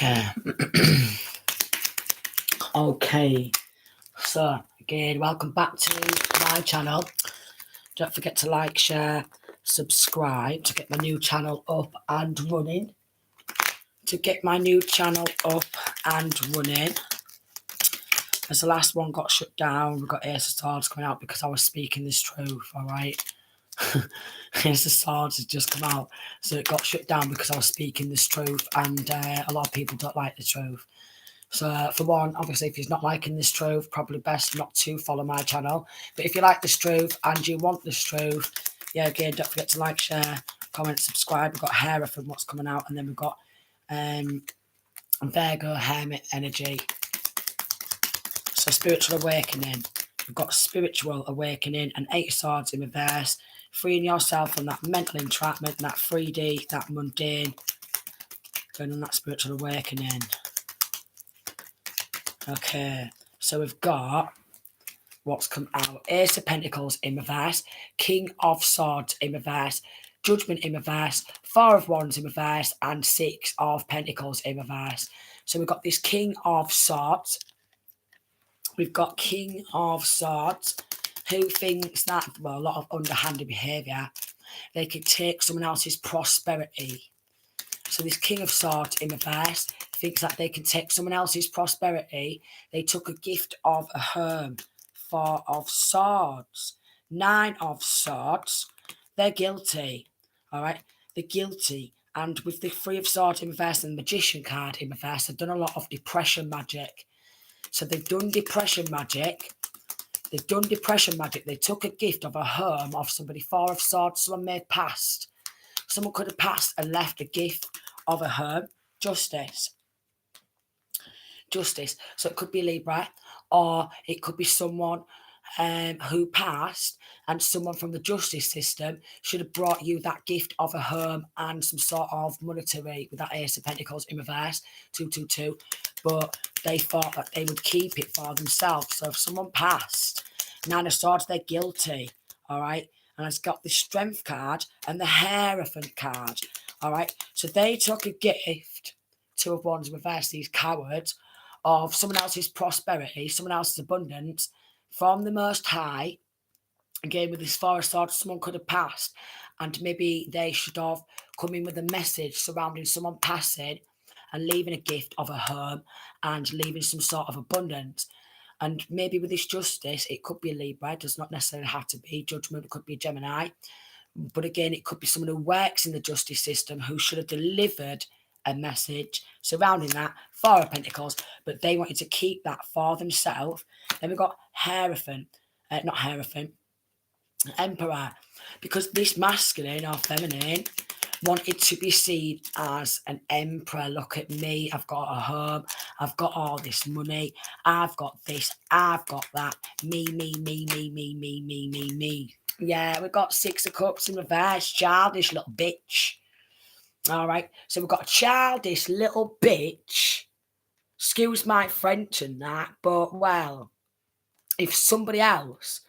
Okay. Okay. So, again, welcome back to my channel. Don't forget to like, share, subscribe to get my new channel up and running. As the last one got shut down, we got Ace of Swords coming out because I was speaking this truth, alright? Ace of Swords has just come out, so it got shut down because I was speaking this truth, and a lot of people don't like the truth. So for one, obviously, if you're not liking this truth, probably best not to follow my channel. But if you like this truth and you want this truth, yeah, again, don't forget to like, share, comment, subscribe. We've got Hera from what's coming out, and then we've got Virgo Hermit energy. So spiritual awakening. We've got spiritual awakening and 8 of Swords in reverse. Freeing yourself from that mental entrapment, that 3D, that mundane. Going on that spiritual awakening. Okay, so we've got what's come out. Ace of Pentacles in reverse, King of Swords in reverse, Judgment in reverse, 4 of Wands in reverse, and 6 of Pentacles in reverse. So we've got this King of Swords. We've got King of Swords, who thinks that, well, a lot of underhanded behaviour, they could take someone else's prosperity. So this King of Swords in reverse thinks that they can take someone else's prosperity. They took a gift of a herm. 4 of Swords. 9 of Swords. They're guilty. All right? They're guilty. And with the 3 of Swords in reverse and the Magician card in reverse, they've done a lot of depression magic. So they've done depression magic. They took a gift of a herm of somebody. 4 of Swords. Someone may have passed. Someone could have passed and left a gift of a herb. Justice. So it could be Libra, or it could be someone who passed, and someone from the justice system should have brought you that gift of a herb and some sort of monetary with that Ace of Pentacles in reverse, 222. But they thought that they would keep it for themselves. So if someone passed, 9 of Swords, they're guilty. All right. And it's got the Strength card and the Hierophant card. All right. So they took a gift, 2 of Wands in reverse, these cowards, of someone else's prosperity, someone else's abundance from the Most High. Again, with this 4 of Swords, someone could have passed, and maybe they should have come in with a message surrounding someone passing and leaving a gift of a herb and leaving some sort of abundance. And maybe with this justice, it could be a Libra. It does not necessarily have to be. Judgment, it could be a Gemini. But again, it could be someone who works in the justice system who should have delivered a message surrounding that 4 of Pentacles, but they wanted to keep that for themselves. Then we've got Emperor, because this masculine or feminine wanted to be seen as an emperor. Look at me, I've got a home, I've got all this money, I've got this, I've got that, me. Yeah, we've got 6 of Cups in reverse, childish little bitch. All right, so we've got a childish little bitch. Excuse my French and that, but well, if somebody else,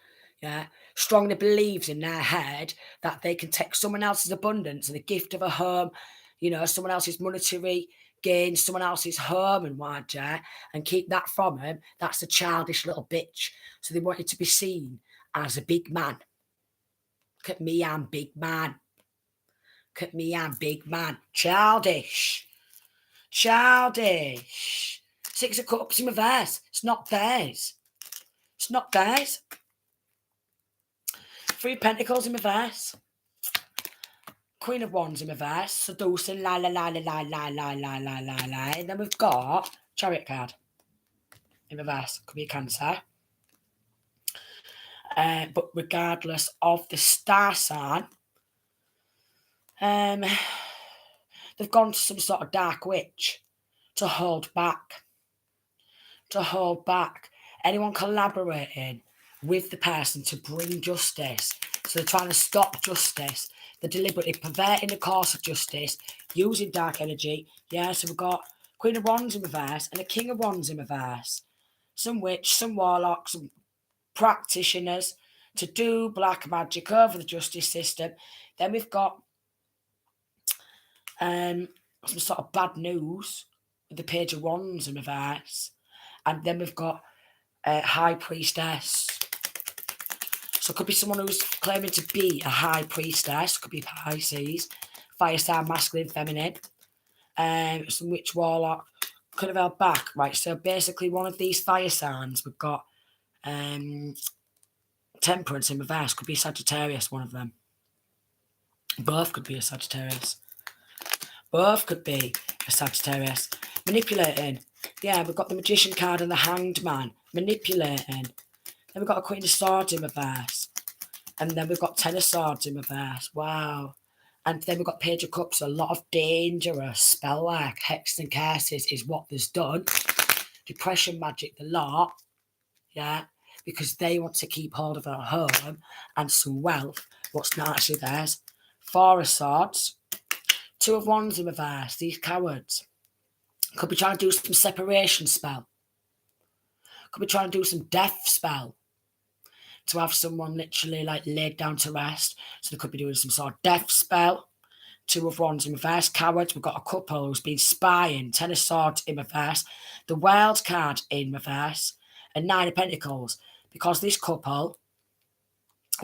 yeah, strongly believes in their head that they can take someone else's abundance and the gift of a home, you know, someone else's monetary gain, someone else's home and what, yeah, and keep that from him, that's a childish little bitch. So they wanted to be seen as a big man. Look at me, I'm big man. Look at me, I'm big man. Childish. 6 of Cups in reverse. It's not theirs. 3 of Pentacles in reverse. Queen of Wands in reverse. Seducing, lie. And then we've got Chariot card in reverse. Could be a Cancer. But regardless of the star sign, they've gone to some sort of dark witch to hold back. Anyone collaborating with the person to bring justice. So they're trying to stop justice. They're deliberately perverting the course of justice, using dark energy. Yeah, so we've got Queen of Wands in reverse and a King of Wands in reverse. Some witch, some warlock, some practitioners to do black magic over the justice system. Then we've got some sort of bad news the Page of Wands in reverse. And then we've got High Priestess. So it could be someone who's claiming to be a High Priestess. Could be Pisces. Fire sign, masculine, feminine. Some witch, warlock. Could have held back. Right, so basically one of these fire signs, we've got Temperance in reverse. Could be Sagittarius, one of them. Both could be a Sagittarius. Both could be a Sagittarius. Manipulating. Yeah, we've got the Magician card and the Hanged Man. Manipulating. Then we've got a Queen of Swords in reverse. And then we've got Ten of Swords in reverse. Wow. And then we've got Page of Cups. A lot of dangerous spell work, hexes and curses is what there's done. Depression magic, the lot. Yeah. Because they want to keep hold of our home and some wealth. What's not actually theirs. Four of Swords. Two of Wands in reverse. These cowards. Could be trying to do some separation spell. Could be trying to do some death spell. To have someone literally like laid down to rest. So they could be doing some sort of death spell. Two of Wands in reverse. Cowards. We've got a couple who's been spying. Ten of Swords in reverse. The World card in reverse. And Nine of Pentacles. Because this couple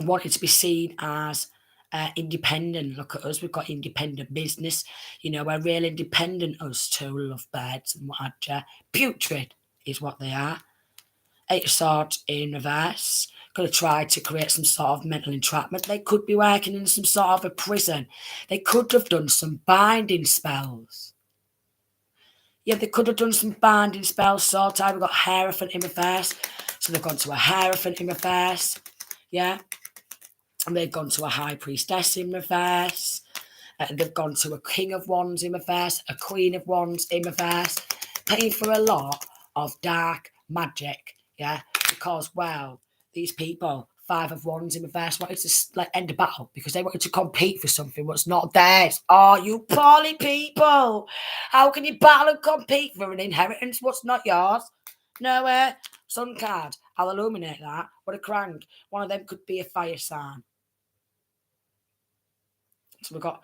wanted to be seen as independent. Look at us. We've got independent business. You know, we're real independent, us two lovebirds and what have you. Putrid is what they are. Eight of Swords in reverse. Could have tried to create some sort of mental entrapment. They could be working in some sort of a prison. They could have done some binding spells. Yeah, they could have done some binding spells. Sort of. We've got Hierophant in reverse. So they've gone to a Hierophant in reverse. Yeah. And they've gone to a High Priestess in reverse. They've gone to a King of Wands in reverse. A Queen of Wands in reverse. Paying for a lot of dark magic. Yeah. Because, well, these people, Five of Wands in reverse, wanted to like end a battle because they wanted to compete for something what's not theirs. Oh, you poorly people. How can you battle and compete for an inheritance what's not yours? No, Sun card. I'll illuminate that. What a crank. One of them could be a fire sign. So we've got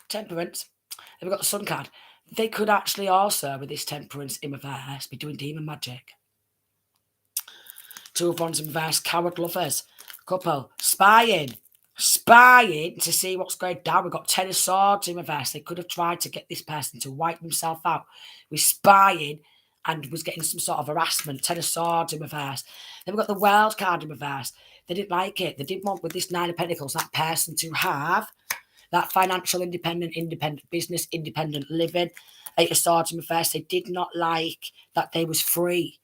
Temperance. Then we've got the Sun card. They could actually also, with this Temperance in reverse, be doing demon magic. Two of Wands in reverse. Coward lovers. Couple. Spying to see what's going down. We've got Ten of Swords in reverse. They could have tried to get this person to wipe themselves out with spying and was getting some sort of harassment. Ten of Swords in reverse. Then we've got the World card in reverse. They didn't like it. They didn't want, with this Nine of Pentacles, that person to have that financial independent business, independent living. Eight of Swords in reverse. They did not like that they was free.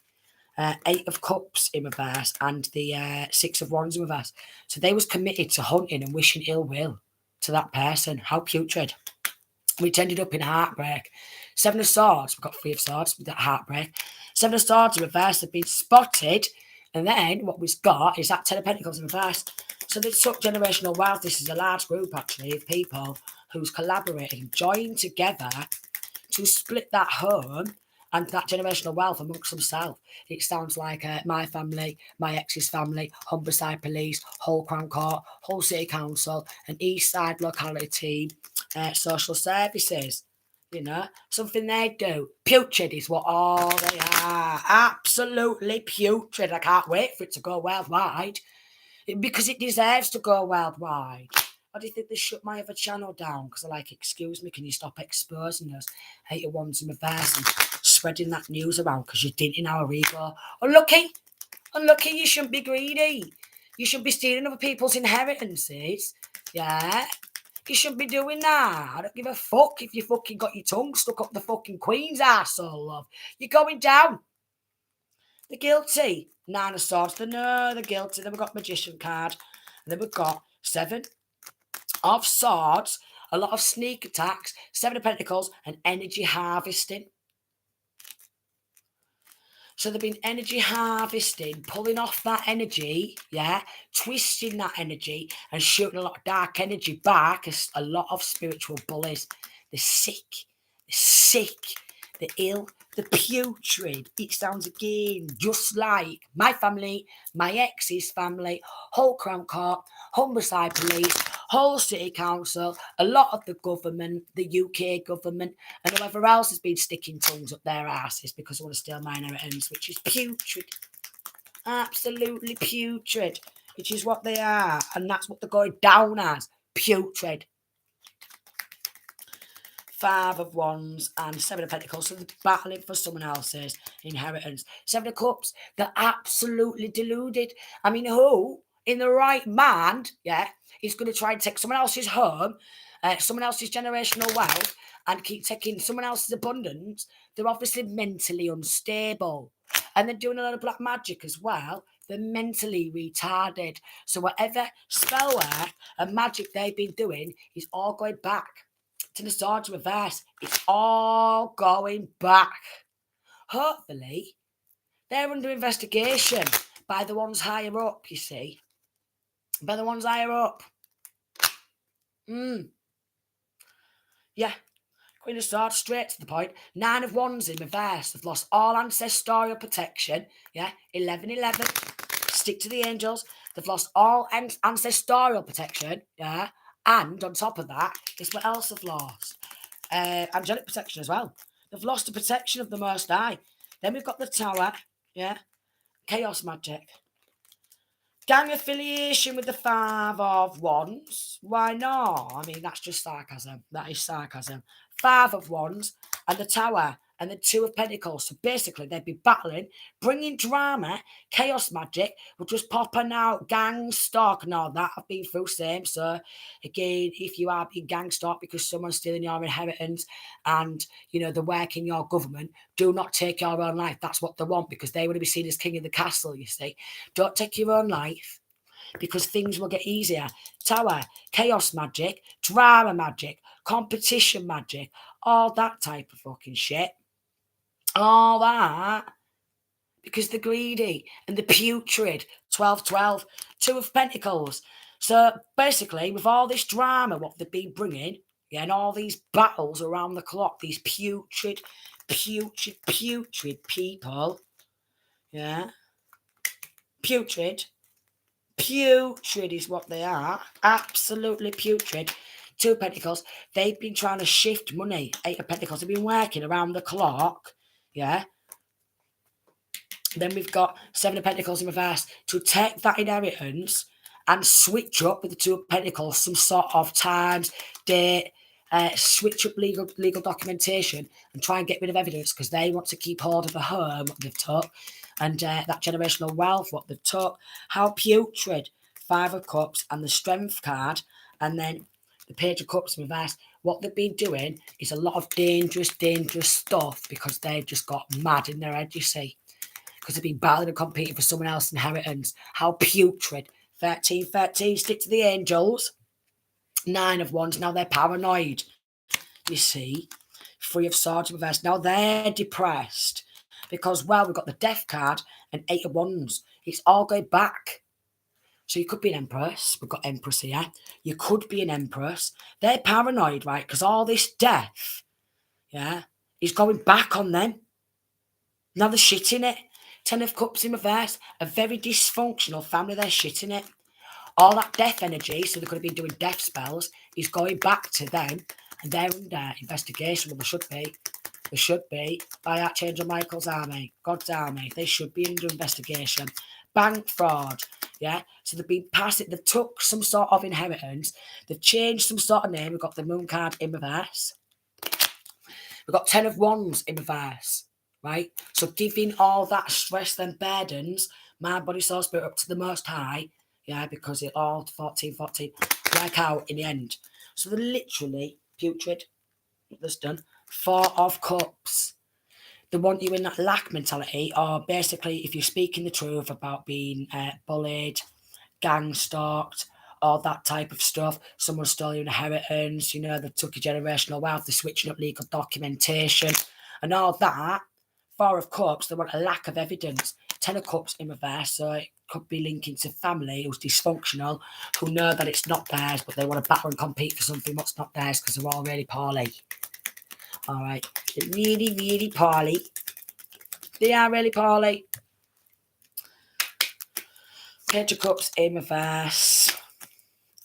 Eight of Cups in reverse and the Six of Wands in reverse. So they was committed to hunting and wishing ill will to that person. How putrid. Which ended up in heartbreak. Seven of Swords. We've got Three of Swords with that heartbreak. Seven of Swords in reverse have been spotted. And then what we've got is that Ten of Pentacles in reverse. So they took generational wealth. This is a large group, actually, of people who's collaborating, joined together to split that home and that generational wealth amongst themselves. It sounds like my family, my ex's family, Humberside Police, Hull Crown Court, Hull City Council, an East Side locality team, social services. You know, something they do. Putrid is what all they are. Absolutely putrid. I can't wait for it to go worldwide. Because it deserves to go worldwide. Or do you think they shut my other channel down? Because they're like, excuse me, can you stop exposing us? Eight of Wands in reverse and spreading that news around because you're dinting our ego. Unlucky, you shouldn't be greedy. You shouldn't be stealing other people's inheritances. Yeah, you shouldn't be doing that. I don't give a fuck if you fucking got your tongue stuck up the fucking Queen's arsehole, love. You're going down. The guilty. Nine of Swords. The guilty. Then we've got Magician card. And then we've got Seven of Swords. A lot of sneak attacks. Seven of Pentacles and energy harvesting. So they've been energy harvesting, pulling off that energy, yeah, twisting that energy and shooting a lot of dark energy back as a lot of spiritual bullies. They're sick, the ill, the putrid. It sounds again just like my family, my ex's family, Hull Crown Court, Humberside Police, whole city council, a lot of the government, the UK government, and whoever else has been sticking tongues up their asses because they want to steal my inheritance, which is putrid. Absolutely putrid, which is what they are, and that's what they're going down as, putrid. Five of Wands and Seven of Pentacles, so they're battling for someone else's inheritance. Seven of Cups, they're absolutely deluded. I mean, who in the right mind, is going to try and take someone else's home, someone else's generational wealth, and keep taking someone else's abundance? They're obviously mentally unstable. And they're doing a lot of black magic as well. They're mentally retarded. So whatever spell work and magic they've been doing is all going back to the Swords reverse. It's all going back. Hopefully, they're under investigation by the ones higher up, you see. By the ones higher up. Yeah. Queen of Swords, straight to the point. Nine of Wands in reverse. They've lost all ancestorial protection. Yeah. 11-11. Stick to the angels. They've lost all ancestorial protection. Yeah. And on top of that, guess what else they've lost? Angelic protection as well. They've lost the protection of the Most High. Then we've got the Tower, chaos magic. Gang affiliation with the Five of Wands. Why not? I mean, that's just sarcasm. That is sarcasm. Five of Wands and the Tower and the Two of Pentacles. So basically, they'd be battling, bringing drama, chaos magic, will just popping out, gang stalk and all that. I've been through same. So again, if you are being gang stalked because someone's stealing your inheritance and, they're working your government, do not take your own life. That's what they want, because they want to be seen as king of the castle, you see. Don't take your own life, because things will get easier. Tower, chaos magic, drama magic, competition magic, all that type of fucking shit. All that. Because they're greedy and they're putrid. 12-12. Two of Pentacles. So basically, with all this drama, what they've been bringing, and all these battles around the clock, these putrid people. Yeah. Putrid is what they are. Absolutely putrid. Two of Pentacles. They've been trying to shift money. Eight of Pentacles. They've been working around the clock. Yeah. Then we've got Seven of Pentacles in reverse to take that inheritance and switch up with the Two of Pentacles some sort of times, date, switch up legal documentation and try and get rid of evidence, because they want to keep hold of the home they've took and that generational wealth what they've took. How putrid. Five of Cups and the Strength card, and then the Page of Cups in reverse. What they've been doing is a lot of dangerous stuff, because they've just got mad in their head, you see. Because they've been battling and competing for someone else's inheritance. How putrid. 13-13, stick to the angels. Nine of Wands, now they're paranoid. You see. Three of Swords reversed. Now they're depressed. Because, well, we've got the Death card and Eight of Wands. It's all going back. So you could be an Empress. We've got Empress here. You could be an Empress. They're paranoid, right? Because all this death, is going back on them. Now they're shitting it. Ten of Cups in reverse. A very dysfunctional family. They're shitting it. All that death energy, so they could have been doing death spells, is going back to them. And they're under investigation. Well, they should be. They should be. By Archangel Michael's army. God's army. They should be under investigation. Bank fraud. Yeah. So they've been passing. They took some sort of inheritance. They've changed some sort of name. We've got the Moon card in reverse. We've got 10 of Wands in reverse. Right? So giving all that stress and burdens, mind, body, soul, spirit, up to the Most High, because it all 14, work out in the end. So they're literally putrid. That's done. Four of Cups. They want you in that lack mentality, or basically, if you're speaking the truth about being bullied, gang stalked, all that type of stuff. Someone stole your inheritance, they took your generational wealth, they're switching up legal documentation, and all that. Four of Cups, they want a lack of evidence. 10 of Cups in reverse, so it could be linking to family who's dysfunctional, who know that it's not theirs, but they want to battle and compete for something what's not theirs because they're all really poorly. All right, they're really, really poorly. They are really poorly. Page of Cups in reverse.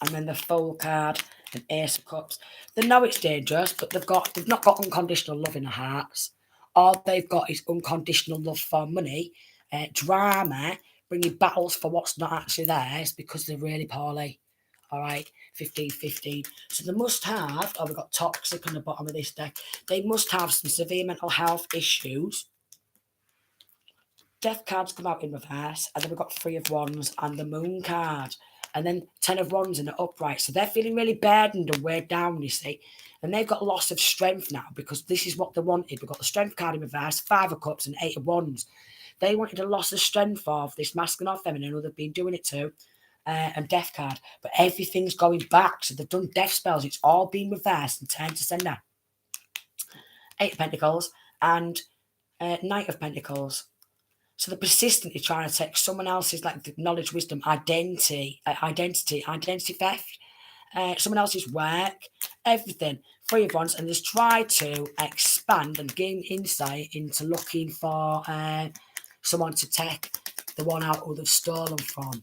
and then the Fool card, and Ace of Cups. They know it's dangerous, but they've not got unconditional love in their hearts. All they've got is unconditional love for money, drama, bringing battles for what's not actually theirs because they're really poorly. All right, 15. So they must have, we've got toxic on the bottom of this deck. They must have some severe mental health issues. Death cards come out in reverse, and then we've got 3 of Wands and the Moon card, and then 10 of Wands in the upright. So they're feeling really burdened and weighed down, you see. And they've got loss of strength now because this is what they wanted. We've got the Strength card in reverse, 5 of Cups and 8 of Wands. They wanted a loss of strength of this masculine or feminine who they've been doing it to, and Death card. But everything's going back. So they've done death spells. It's all been reversed and turned to sender. 8 of Pentacles and Knight of Pentacles. So they're persistently trying to take someone else's knowledge, wisdom, identity theft, someone else's work, everything. 3 of Wands, and just try to expand and gain insight into looking for someone to take the one out who they've stolen from.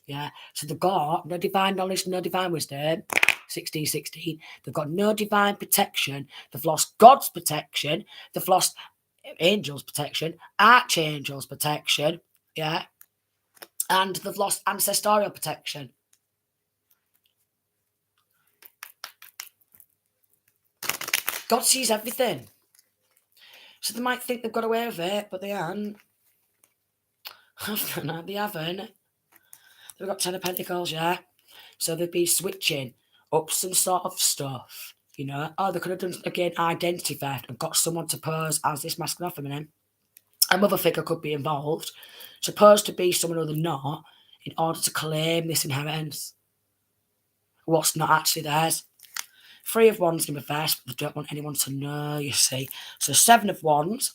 Yeah. So they've got no divine knowledge, no divine wisdom. 16. They've got no divine protection. They've lost God's protection. They've lost angels protection, archangels protection, yeah, and they've lost ancestorial protection. God sees everything. So they might think they've got away with it, but they aren't. No, they haven't. They've got 10 of Pentacles, yeah. So they'd be switching up some sort of stuff, you know. Oh, they could have done, again, identity theft and got someone to pose as this masculine or feminine. A mother figure could be involved, supposed to be someone other than not, in order to claim this inheritance. What's not actually theirs. 3 of Wands in reverse, but they don't want anyone to know, you see. So 7 of Wands,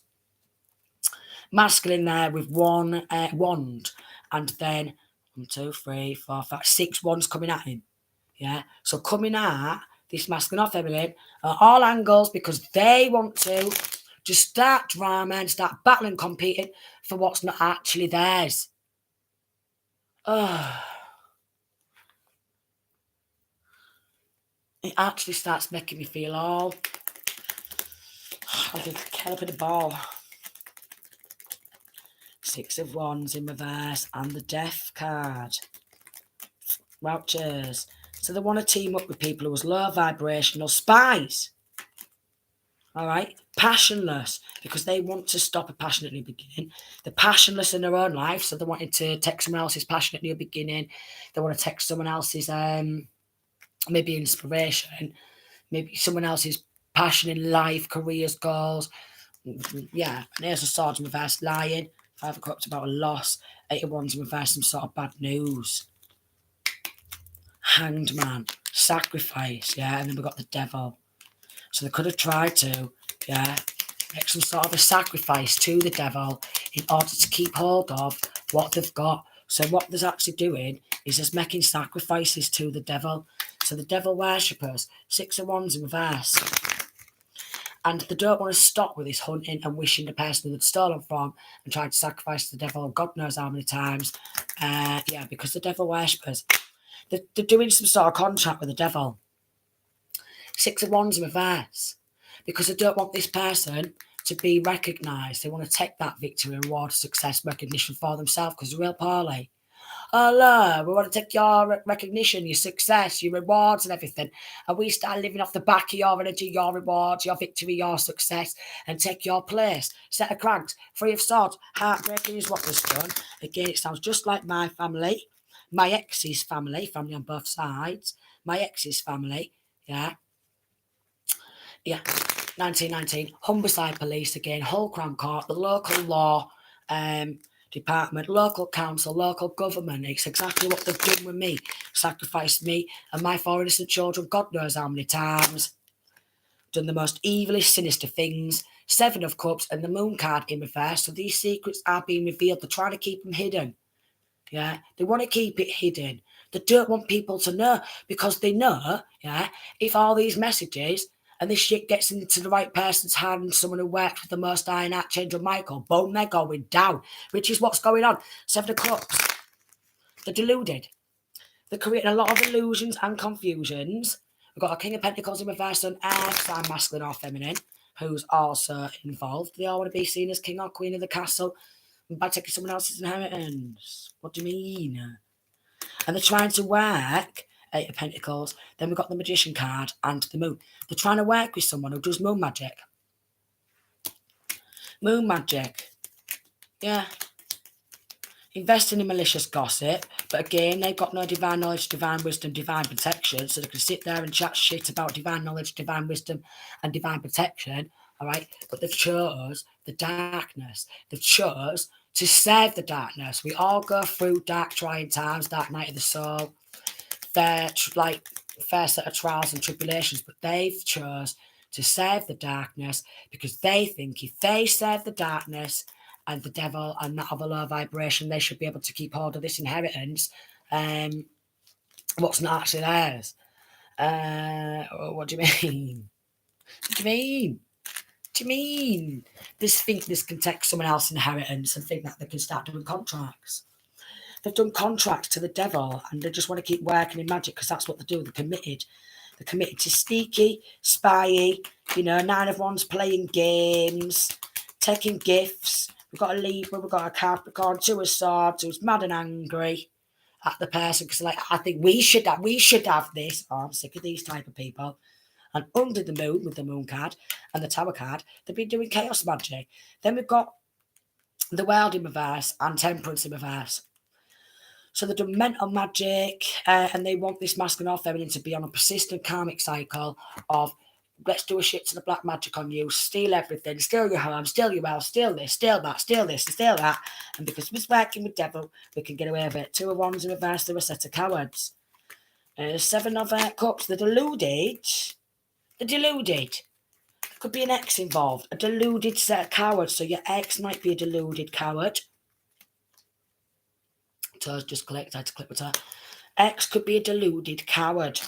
masculine there with 1 wand, and then 1, 2, 3, 4, 5, 6 wands coming at him. Yeah, so coming at this masculine or feminine at all angles because they want to just start drama and start battling, competing for what's not actually theirs. It actually starts making me feel all like a kettle up in a ball. 6 of Wands in reverse and the Death card. Vouchers. So they want to team up with people who are low vibrational spies. All right, passionless, because they want to stop a passion at the beginning. They're passionless in their own life, so they wanted to take someone else's passion at the beginning. They want to take someone else's maybe inspiration, maybe someone else's passion in life, careers, goals. Yeah, and here's a Swords in reverse, lying. 5 of Cups about a loss. 8 of Wands in reverse, some sort of bad news. Hanged Man, sacrifice, yeah, and then we've got the Devil. So they could have tried to, yeah, make some sort of a sacrifice to the devil in order to keep hold of what they've got. So what they're actually doing is just making sacrifices to the devil. So the devil worshippers, 6 of Wands in reverse. And they don't want to stop with this hunting and wishing the person who had stolen from and trying to sacrifice the devil God knows how many times. Yeah, because the devil worshippers, they're doing some sort of contract with the devil. 6 of Wands in reverse, because they don't want this person to be recognised. They want to take that victory, reward, success, recognition for themselves because they're real poorly. Oh, look, we want to take your recognition, your success, your rewards and everything. And we start living off the back of your energy, your rewards, your victory, your success, and take your place. Set of cranks, 3 of Swords, heartbreaking is what was done. Again, it sounds just like my family, my ex's family on both sides, my ex's family, yeah. Yeah, 1919, Humberside Police again, Hull Crown Court, the local law department, local council, local government. It's exactly what they've done with me. Sacrificed me and my 4 innocent children, God knows how many times. Done the most evilly sinister things. 7 of Cups and the Moon card in reverse. So these secrets are being revealed. They're trying to keep them hidden. Yeah, they want to keep it hidden. They don't want people to know because they know, yeah, if all these messages and this shit gets into the right person's hand, someone who works with the Most High and Archangel Michael, boom, they're going down, which is what's going on. 7 of Cups. They're deluded. They're creating a lot of illusions and confusions. We've got a King of Pentacles in reverse on Earth, sign masculine or feminine, who's also involved. They all want to be seen as king or queen of the castle by taking someone else's inheritance. What do you mean? And they're trying to work, Eight of Pentacles. Then we've got the Magician card and the Moon. They're trying to work with someone who does moon magic. Moon magic. Yeah. Investing in malicious gossip. But again, they've got no divine knowledge, divine wisdom, divine protection. So they can sit there and chat shit about divine knowledge, divine wisdom, and divine protection. All right. But they've chose the darkness. They've chose to save the darkness. We all go through dark, trying times, dark night of the soul, fair set of trials and tribulations. But they've chose to save the darkness because they think if they save the darkness and the devil and that of a low vibration, they should be able to keep hold of this inheritance. What's not actually theirs. What do you mean? What do you mean? What do you mean? This can take someone else's inheritance and think that they can start doing contracts. They've done contracts to the devil and they just want to keep working in magic because that's what they do. They're committed. They're committed to sneaky, spyy, 9 of Wands, playing games, taking gifts. We've got a Libra, we've got a Capricorn, 2 of Swords, who's mad and angry at the person because I think we should have this. Oh, I'm sick of these type of people. And under the moon, with the moon card and the tower card, they've been doing chaos magic. Then we've got the world in reverse and temperance in reverse. So they've done mental magic and they want this masculine or feminine to be on a persistent karmic cycle of let's do a shit to the black magic on you, steal everything, steal your home, steal your wealth, steal this, steal that, steal this, and steal that. And because we're working with devil, we can get away with it. 2 of Wands in reverse, they're a set of cowards. 7 of Cups, they're deluded. They're deluded. There could be an ex involved, a deluded set of cowards. So your ex might be a deluded coward. Toes just clicked, I had to click with her. X could be a deluded coward.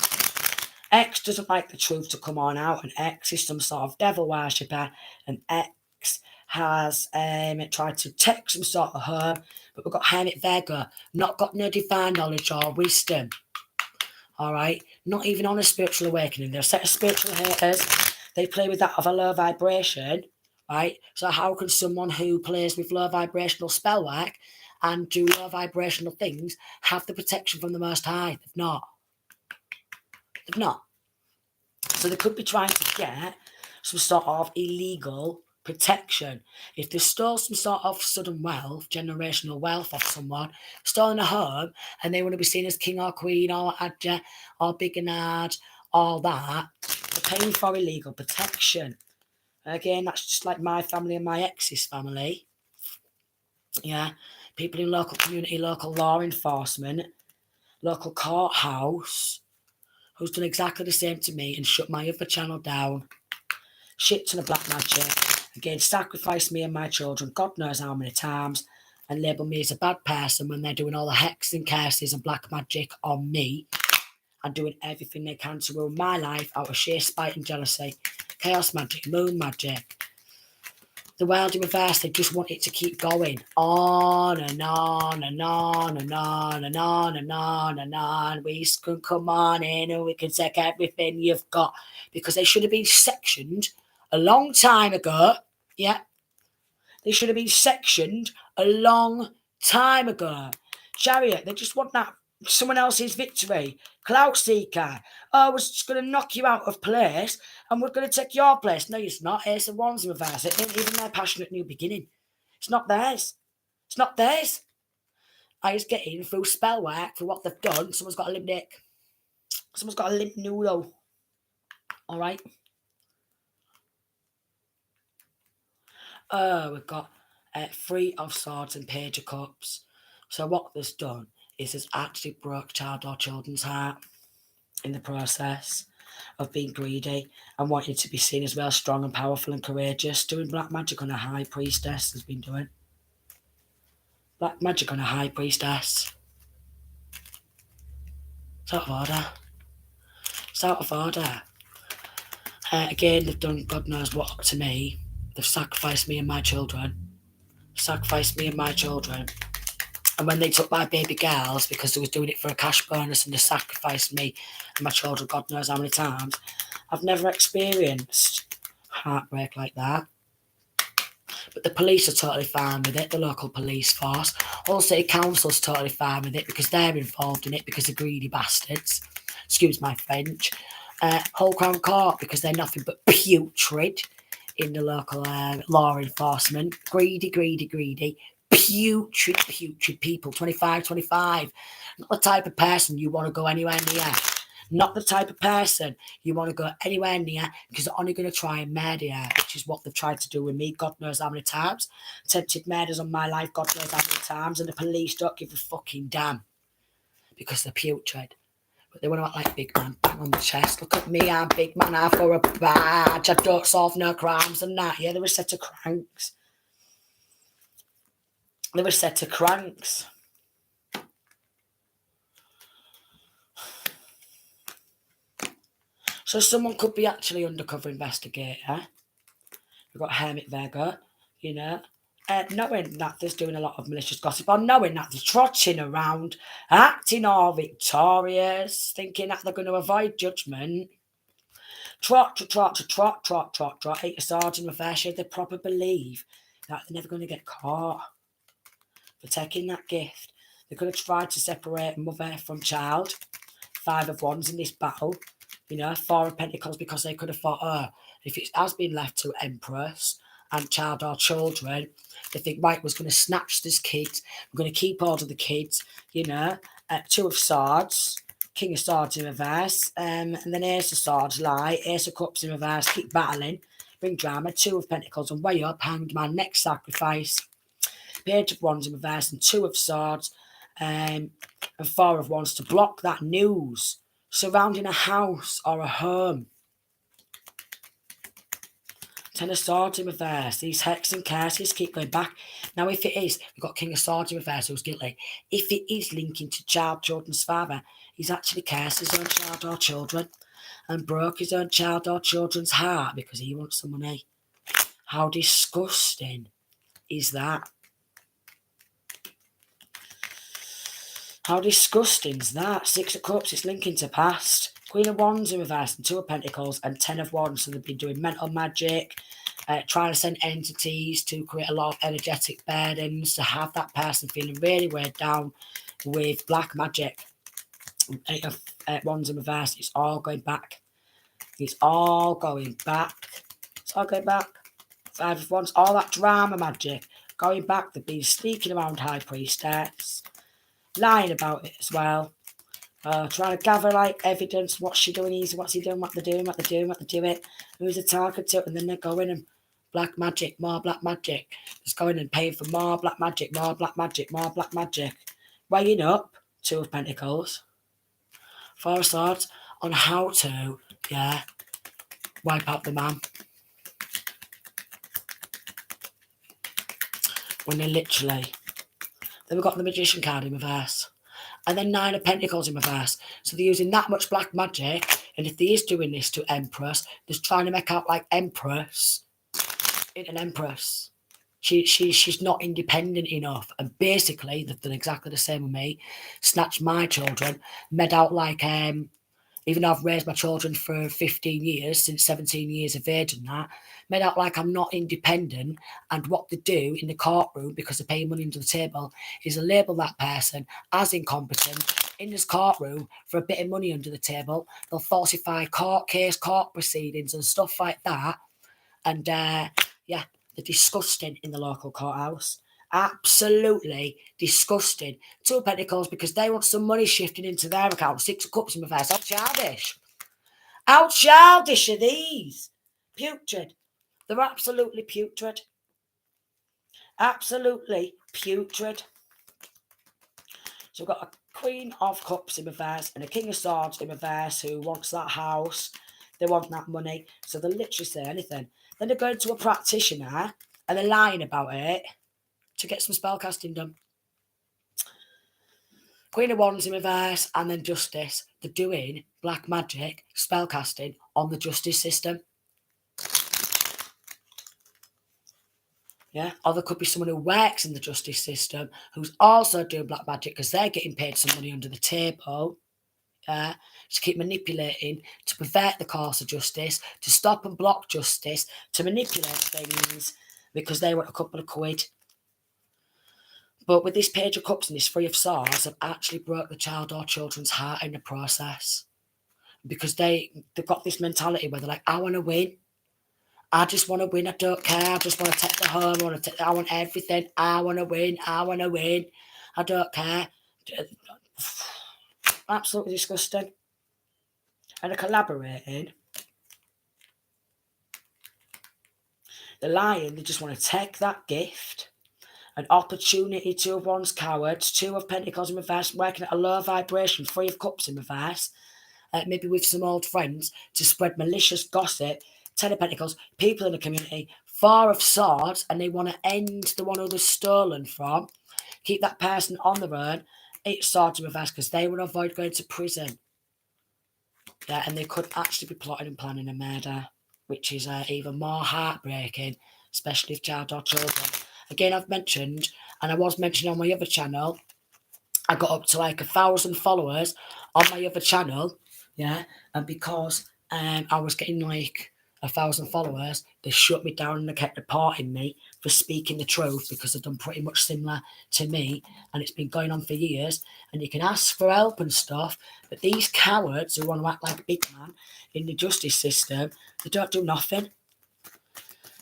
X doesn't like the truth to come on out, and X is some sort of devil worshipper, and X has tried to take some sort of harm, but we've got Hermit Virgo, not got no divine knowledge or wisdom. All right, not even on a spiritual awakening. They're a set of spiritual haters. They play with that of a low vibration, right? So how can someone who plays with low vibrational spell work and do low vibrational things have the protection from the Most High? They've not. They've not. So they could be trying to get some sort of illegal protection. If they stole some sort of sudden wealth, generational wealth off someone, stolen a home, and they want to be seen as king or queen or adja or big and hard, all that, they're paying for illegal protection. Again, that's just like my family and my ex's family. Yeah. People in local community, local law enforcement, local courthouse, who's done exactly the same to me and shut my other channel down. Shit to the black magic. Again, sacrifice me and my children, God knows how many times, and label me as a bad person when they're doing all the hexes and curses and black magic on me and doing everything they can to ruin my life out of sheer spite and jealousy. Chaos magic, moon magic. The world in reverse, they just want it to keep going on and on and on and on and on and on and on. We can come on in and we can take everything you've got, because they should have been sectioned a long time ago. Yeah, they should have been sectioned a long time ago. Chariot, they just want that someone else's victory. Clout seeker. Oh, we're just going to knock you out of place and we're going to take your place. No, it's not. Ace of Wands in reverse. It ain't even their passionate new beginning. It's not theirs. It's not theirs. I was getting through spell work for what they've done. Someone's got a limp dick. Someone's got a limp noodle. All right. Oh, we've got 3 of Swords and Page of Cups. So what this done is it's actually broke child or children's heart in the process of being greedy and wanting to be seen as well strong and powerful and courageous. Doing black magic on a high priestess has been doing. Black magic on a high priestess. It's out of order. It's out of order. Again, they've done God knows what to me. They've sacrificed me and my children. Sacrificed me and my children. And when they took my baby girls, because they was doing it for a cash bonus and they sacrificed me and my children God knows how many times, I've never experienced heartbreak like that. But the police are totally fine with it, the local police force. All city council's totally fine with it because they're involved in it because they're greedy bastards. Excuse my French. Whole Crown Court because they're nothing but putrid in the local law enforcement. Greedy, greedy, greedy. Putrid, putrid people. 25, 25. Not the type of person you want to go anywhere near. Not the type of person you want to go anywhere near because they're only going to try and murder you, which is what they've tried to do with me. God knows how many times. Attempted murders on my life, God knows how many times. And the police don't give a fucking damn because they're putrid. But they want to act like big man, bang on the chest. Look at me, I'm big man, I've got a badge, I don't solve no crimes and that. Yeah, they're a set of cranks. They're a set of cranks. So someone could be actually undercover investigator. We've got Hermit Vega, you know, knowing that there's doing a lot of malicious gossip, or knowing that they're trotting around, acting all victorious, thinking that they're going to avoid judgment. Trot, eight of swords in reverse. They probably believe that they're never going to get caught for taking that gift. They're going to try to separate mother from child. 5 of Wands in this battle. You know, 4 of Pentacles because they could have thought, oh, if it has been left to Empress and child or children, they think Mike was going to snatch this kid. We're going to keep hold of the kids, you know. 2 of Swords, King of Swords in reverse, and then Ace of Swords, lie, Ace of Cups in reverse, keep battling, bring drama, 2 of Pentacles and way up, Hanged Man, next sacrifice, Page of Wands in reverse and 2 of Swords, and 4 of Wands to block that news surrounding a house or a home. 10 of Swords in reverse. These hex and curses keep going back. Now, if it is, we've got King of Swords in reverse who's guilty. If it is linking to children's father, he's actually cursed his own child or children and broke his own child or children's heart because he wants the money. How disgusting is that? How disgusting is that? 6 of Cups, it's linking to past. Queen of Wands in reverse and 2 of Pentacles and 10 of Wands. So they've been doing mental magic, trying to send entities to create a lot of energetic burdens, to have that person feeling really weighed down with black magic. 8 of Wands in reverse. It's all going back. It's all going back. It's all going back. 5 of Wands. All that drama magic going back. They've been sneaking around High Priestess, lying about it as well. Trying to gather like evidence, what's she doing, easy, what's he doing, what they're doing, who's the target to, and then they're going and black magic, more black magic. Just going and paying for more black magic, more black magic, more black magic. Weighing up 2 of Pentacles, 4 of Swords on how to, wipe out the man. When they literally, then we've got the Magician card in reverse. And then 9 of Pentacles in reverse. So they're using that much black magic. And if they is doing this to Empress, they're trying to make out like Empress in an Empress. She's not independent enough. And basically, they've done exactly the same with me. Snatched my children. Made out like, even though I've raised my children for 15 years, since 17 years of age and that, made out like I'm not independent. And what they do in the courtroom, because they're paying money under the table, is to label that person as incompetent in this courtroom for a bit of money under the table. They'll falsify court proceedings and stuff like that. And they're disgusting in the local courthouse. Absolutely disgusting. 2 of Pentacles because they want some money shifting into their account. 6 of Cups in reverse. How childish. How childish are these? Putrid. They're absolutely putrid. Absolutely putrid. So we've got a Queen of Cups in reverse and a King of Swords in reverse who wants that house. They want that money. So they'll literally say anything. Then they're going to a practitioner and they're lying about it to get some spellcasting done. Queen of Wands in reverse and then Justice. They're doing black magic, spellcasting on the justice system. Yeah, or there could be someone who works in the justice system who's also doing black magic because they're getting paid some money under the table. To keep manipulating, to pervert the course of justice, to stop and block justice, to manipulate things because they want a couple of quid. But with this Page of Cups and this Three of Swords, have actually broke the child or children's heart in the process. Because they've got this mentality where they're like, I want to win. I just want to win. I don't care. I just want to take the home. I want everything. I want to win. I want to win. I don't care. Absolutely disgusting. And they're collaborating. The Lion, they just want to take that gift, an opportunity, Two of Wands, cowards, Two of Pentacles in reverse, working at a low vibration, Three of Cups in reverse, maybe with some old friends, to spread malicious gossip, Ten of Pentacles, people in the community, Four of Swords, and they want to end the one who they've stolen from, keep that person on their own, Eight of Swords in reverse, because they want to avoid going to prison. Yeah, and they could actually be plotting and planning a murder, which is even more heartbreaking, especially if child or children. Again, I've mentioned, and I was mentioning on my other channel, I got up to like 1,000 followers on my other channel, yeah, and because I was getting like 1,000 followers, they shut me down and they kept reporting me for speaking the truth because they've done pretty much similar to me, and it's been going on for years. And you can ask for help and stuff, but these cowards who want to act like a big man in the justice system, they don't do nothing.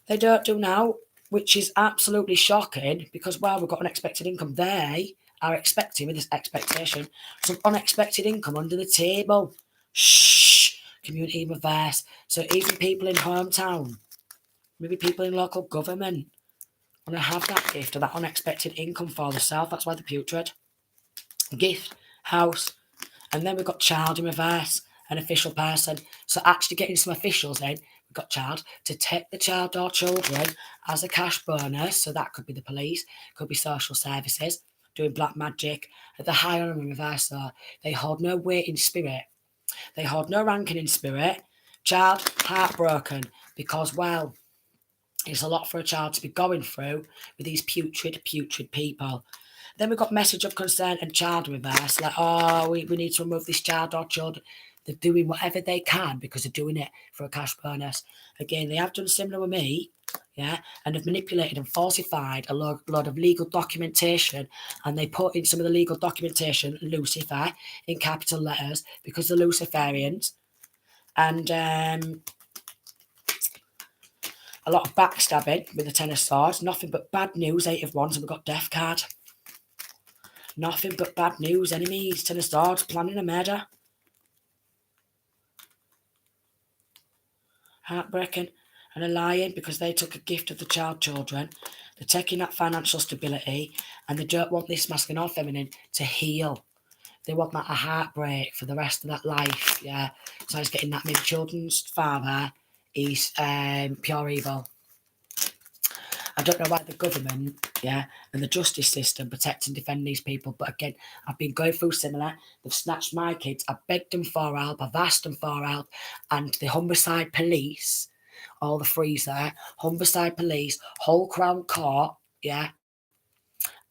They don't do now, which is absolutely shocking because, well, we've got unexpected income. They are expecting, with this expectation, some unexpected income under the table. Shh. Community in reverse. So even people in hometown, maybe people in local government, want to have that gift or that unexpected income for themselves. That's why they're putrid. Gift, house, and then we've got child in reverse, an official person. So actually getting some officials in, we've got child, to take the child or children as a cash bonus. So that could be the police, could be social services, doing black magic. At the high honor in reverse, so they hold no weight in spirit. They hold no ranking in spirit. Child, heartbroken, because, well, it's a lot for a child to be going through with these putrid people. Then we've got message of concern and child reverse, like, oh, we need to remove this child or children. They're doing whatever they can because they're doing it for a cash bonus. Again, they have done similar with me, yeah, and have manipulated and falsified a lot of legal documentation, and they put in some of the legal documentation Lucifer in capital letters because they're Luciferians, and a lot of backstabbing with the Ten of Swords. Nothing but bad news, Eight of Wands, and we've got Death card. Nothing but bad news, enemies, Ten of Swords, planning a murder. Heartbreaking. And a Lion because they took a gift of the children. They're taking that financial stability and they don't want this masculine or feminine to heal. They want that a heartbreak for the rest of that life, yeah. So it's getting that maybe children's father is pure evil. I don't know why the government, yeah, and the justice system protect and defend these people. But again, I've been going through similar. They've snatched my kids. I've begged them for help. I've asked them for help. And the Humberside police, all the threes there, Humberside police, whole Crown Court, yeah,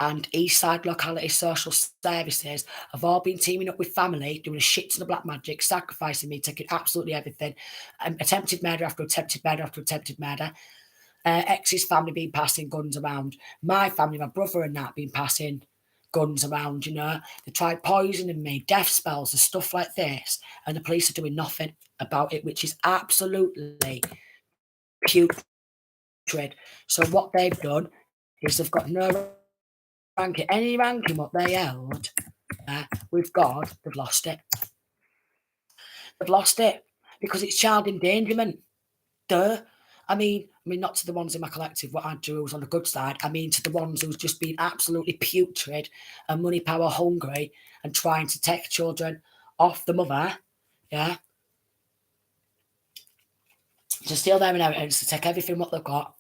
and East Side locality social services have all been teaming up with family, doing a shit to the black magic, sacrificing me, taking absolutely everything. Attempted murder after attempted murder after attempted murder. Ex's family been passing guns around. My family, my brother and that, been passing guns around, you know. They tried poisoning me, death spells and stuff like this, and the police are doing nothing about it, which is absolutely putrid. So what they've done is they've got no ranking, any ranking what they held with God, they've lost it. They've lost it because it's child endangerment. Duh. I mean, not to the ones in my collective, what I do was on the good side. I mean, to the ones who's just been absolutely putrid and money power hungry and trying to take children off the mother, yeah, to steal their inheritance, to take everything what they've got,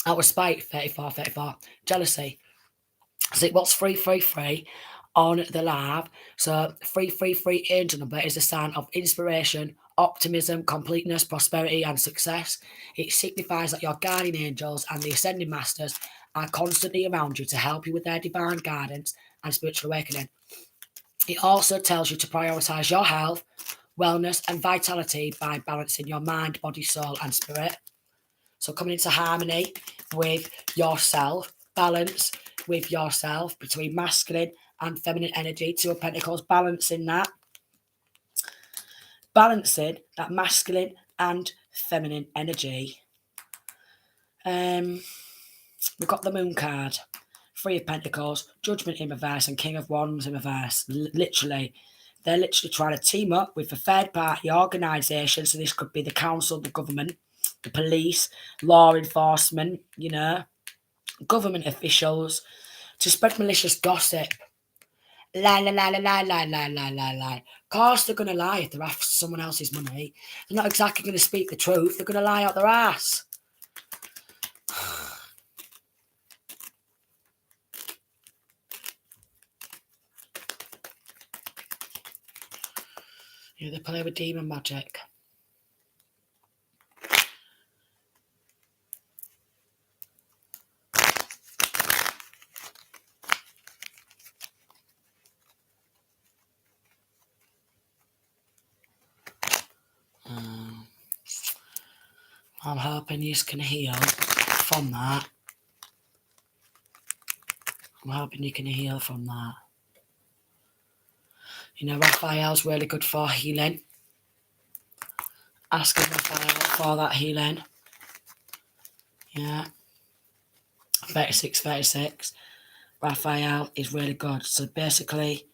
out of spite, 34, jealousy. So what's 333 on the live? So 333 angel number is a sign of inspiration, optimism, completeness, prosperity, and success. It signifies that your guardian angels and the ascending masters are constantly around you to help you with their divine guidance and spiritual awakening. It also tells you to prioritise your health, wellness and vitality by balancing your mind, body, soul and spirit. So coming into harmony with yourself, balance with yourself between masculine and feminine energy. Two of Pentacles, balancing that masculine and feminine energy. We've got the Moon card, Three of Pentacles, Judgment in reverse and King of Wands in reverse. They're literally trying to team up with a third-party organisation. So this could be the council, the government, the police, law enforcement, government officials, to spread malicious gossip. Lie. Of course they're going to lie if they're after someone else's money. They're not exactly going to speak the truth. They're going to lie out their ass. They play with demon magic. I'm hoping you can heal from that. Raphael's really good for healing. Asking Raphael for that healing. Yeah. 36. Raphael is really good. So basically,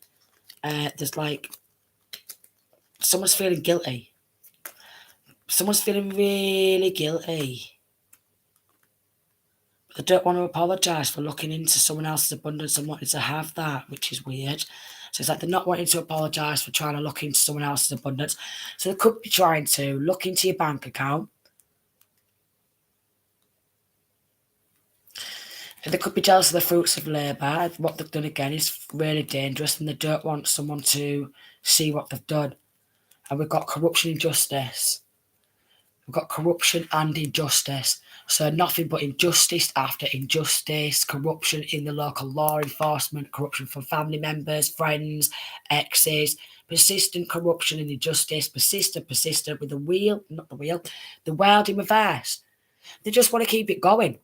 there's someone's feeling guilty. Someone's feeling really guilty. They don't want to apologise for looking into someone else's abundance and wanting to have that, which is weird. So it's like they're not wanting to apologise for trying to look into someone else's abundance. So they could be trying to look into your bank account. And they could be jealous of the fruits of labour. What they've done again is really dangerous and they don't want someone to see what they've done. And we've got corruption and injustice. We've got corruption and injustice. So nothing but injustice after injustice, corruption in the local law enforcement, corruption from family members, friends, exes, persistent corruption and injustice, persistent with the world in reverse. They just want to keep it going.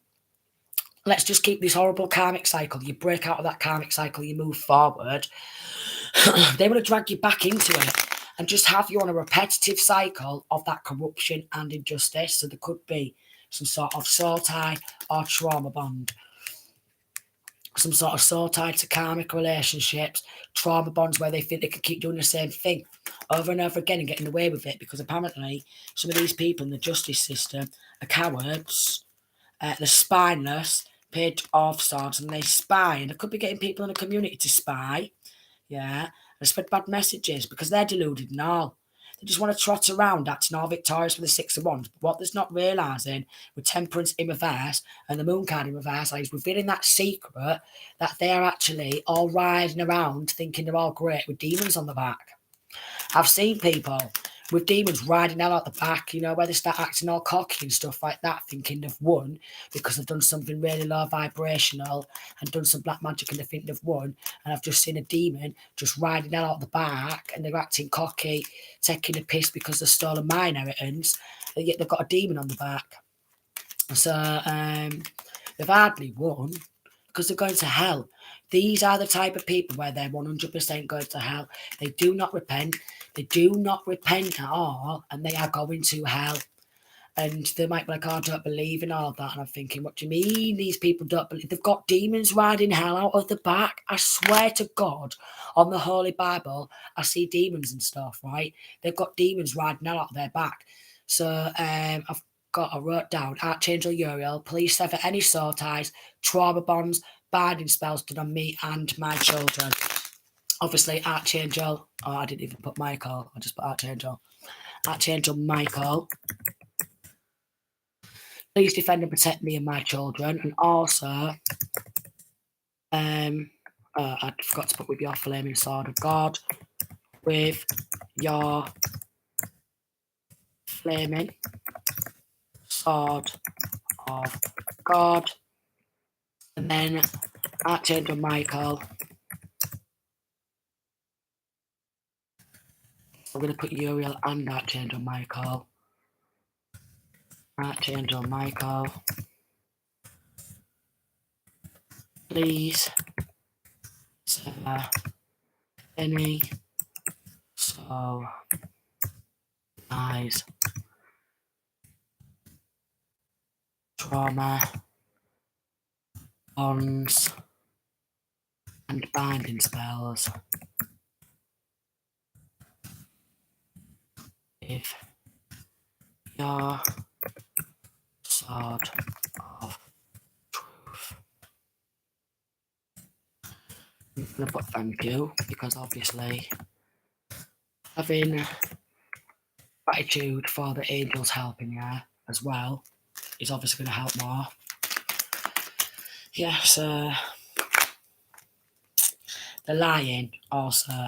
Let's just keep this horrible karmic cycle. You break out of that karmic cycle, you move forward. They want to drag you back into it and just have you on a repetitive cycle of that corruption and injustice. So there could be some sort of soul tie or trauma bond. Some sort of soul tie to karmic relationships, trauma bonds where they think they can keep doing the same thing over and over again and getting away with it because apparently some of these people in the justice system are cowards, they're spineless, Page of Swords, and they spy. And they could be getting people in the community to spy, and spread bad messages because they're deluded and all. They just want to trot around acting all victorious with the Six of Wands. But what they're not realising with Temperance in reverse and the Moon card in reverse is revealing that secret that they're actually all riding around thinking they're all great with demons on the back. I've seen people with demons riding out the back, where they start acting all cocky and stuff like that, thinking they've won because they've done something really low vibrational and done some black magic and they think they've won. And I've just seen a demon just riding out the back and they're acting cocky, taking a piss because they've stolen my inheritance, and yet they've got a demon on the back. So they've hardly won because they're going to hell. These are the type of people where they're 100% going to hell. They do not repent. They do not repent at all, and they are going to hell. And they might be like, oh, I don't believe in all that. And I'm thinking, what do you mean these people don't believe? They've got demons riding hell out of the back. I swear to God, on the Holy Bible, I see demons and stuff, right? They've got demons riding hell out of their back. So I wrote down, Archangel Uriel, please sever any soul ties, trauma bonds, binding spells done on me and my children. Obviously, Archangel, I didn't even put Michael, I just put Archangel. Archangel Michael, please defend and protect me and my children. And also, I forgot to put with your flaming sword of God, with your flaming sword of God. And then Archangel Michael. I'm going to put Uriel and Archangel Michael. Archangel Michael, please sever any soul ties, trauma, bonds, and binding spells. If your sword of truth. I'm going to put thank you because obviously having gratitude for the angels helping you as well is obviously going to help more. Yes, the Lion also.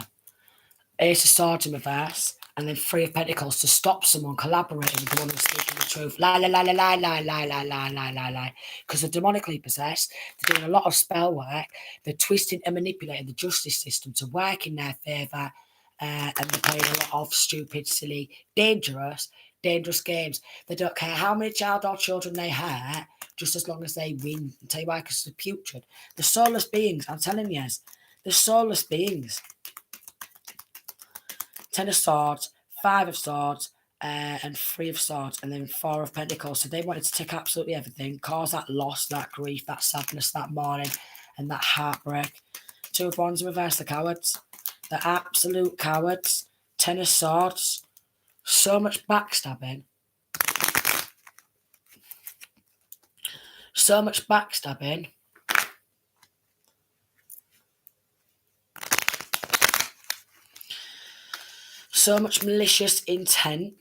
Ace of Swords in reverse, and then Three of Pentacles to stop someone collaborating with the one who's speaking the truth. Lie, lie, lie, lie, lie, lie, lie, lie, lie, lie, lie. Because they're demonically possessed, they're doing a lot of spell work, they're twisting and manipulating the justice system to work in their favour, and they're playing a lot of stupid, silly, dangerous games. They don't care how many child or children they hurt, just as long as they win. I'll tell you why, because they're putrid. They're soulless beings, I'm telling you. They're soulless beings. 10 of Swords, 5 of Swords, and 3 of Swords, and then 4 of Pentacles. So they wanted to take absolutely everything, cause that loss, that grief, that sadness, that mourning, and that heartbreak. 2 of Wands in reverse, the cowards. The absolute cowards. 10 of Swords. So much backstabbing. So much backstabbing. So much malicious intent.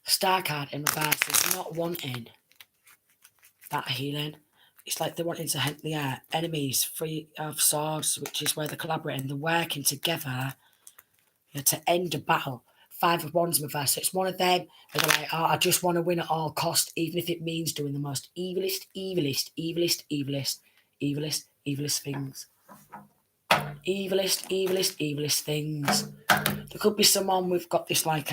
Star card in reverse is not wanting that healing. It's like they're wanting to help the enemies. 3 of Swords, which is where they're collaborating. They're working together to end a battle. 5 of Wands in reverse. So it's one of them where they're like, oh, I just want to win at all cost, even if it means doing the most evilest things. Evilest things. There could be someone we've got this like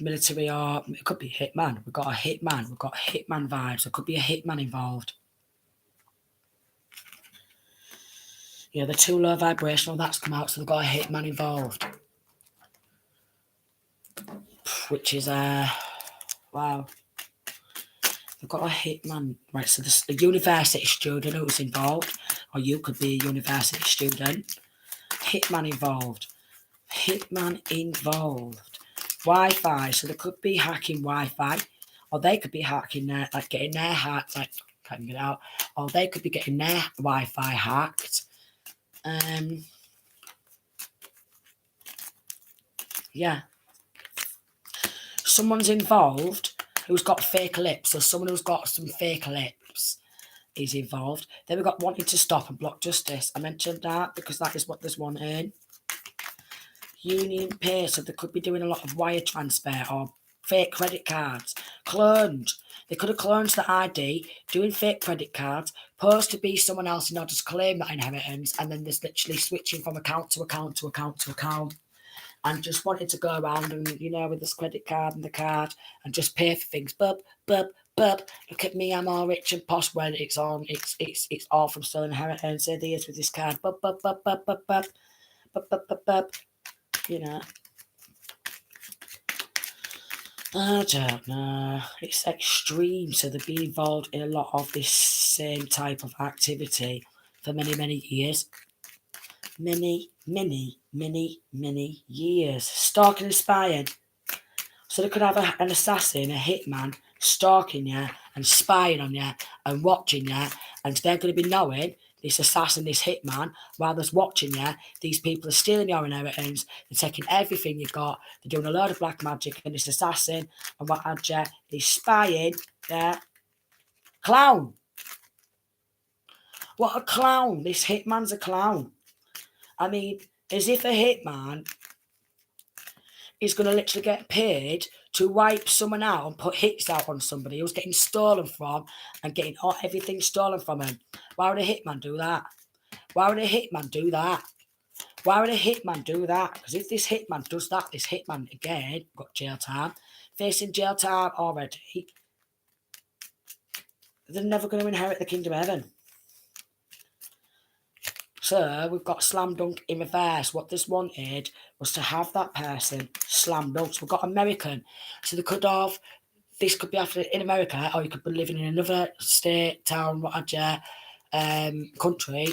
military, or it could be hitman. We've got a hitman. We've got hitman vibes. There could be a hitman involved. Yeah, they're too low vibrational. That's come out, so they've got a hitman involved. Which is, wow. They've got a hitman. Right, so there's a university student who's involved, or you could be a university student. Hitman involved. Wi-Fi, so there could be hacking Wi-Fi, or they could be hacking their, like getting their hacked, like, can't get it out, or they could be getting their Wi-Fi hacked. Yeah. Someone's involved who's got fake lips, so someone who's got some fake lips is involved. Then we've got wanting to stop and block justice. I mentioned that because that is what there's one in. Union Pay, so they could be doing a lot of wire transfer or fake credit cards. Cloned. They could have cloned the ID, doing fake credit cards, posed to be someone else in order to claim that inheritance, and then there's literally switching from account to account to account to account, and just wanted to go around and, with this credit card and the card and just pay for things. Bub, bub, bub. Look at me, I'm all rich and posh. When it's all from stolen inheritance. Here he is with this card. Bub, bub, bub, bub, bub, bub, bub, bub, bub, bub. I don't know. It's extreme, so they've been involved in a lot of this same type of activity for many, many years. Many years. Stalking and spying. So they could have an assassin, a hitman, stalking you and spying on you and watching you, and they're going to be knowing, this assassin, this hitman, while they're watching you, these people are stealing your inheritance, they're taking everything you've got, they're doing a load of black magic, and this assassin and what have you is spying. Clown. What a clown. This hitman's a clown. I mean, as if a hitman is going to literally get paid to wipe someone out and put hits out on somebody who's getting stolen from and getting everything stolen from him. Why would a hitman do that? Why would a hitman do that? Why would a hitman do that? Because if this hitman does that, this hitman, again, got jail time, facing jail time already, they're never going to inherit the kingdom of heaven. So we've got slam dunk in reverse. What this wanted was to have that person slam dunk. So we've got American. So they could have, this could be after in America, or you could be living in another state, town, whatever, country,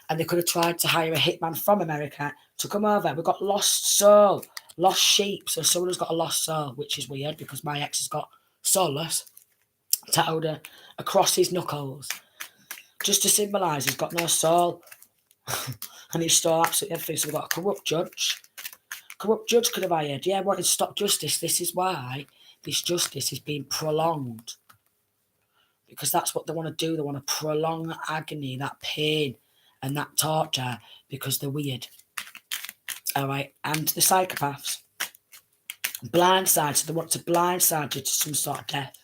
and they could have tried to hire a hitman from America to come over. We've got lost soul, lost sheep. So someone has got a lost soul, which is weird because my ex has got soulless tattooed across his knuckles, just to symbolise he's got no soul. And he's still absolutely everything. So we've got a corrupt judge. Corrupt judge could have hired. Yeah, wanted to stop justice. This is why this justice is being prolonged. Because that's what they want to do. They want to prolong agony, that pain, and that torture because they're weird. All right. And the psychopaths. Blindside. So they want to blindside you to some sort of death.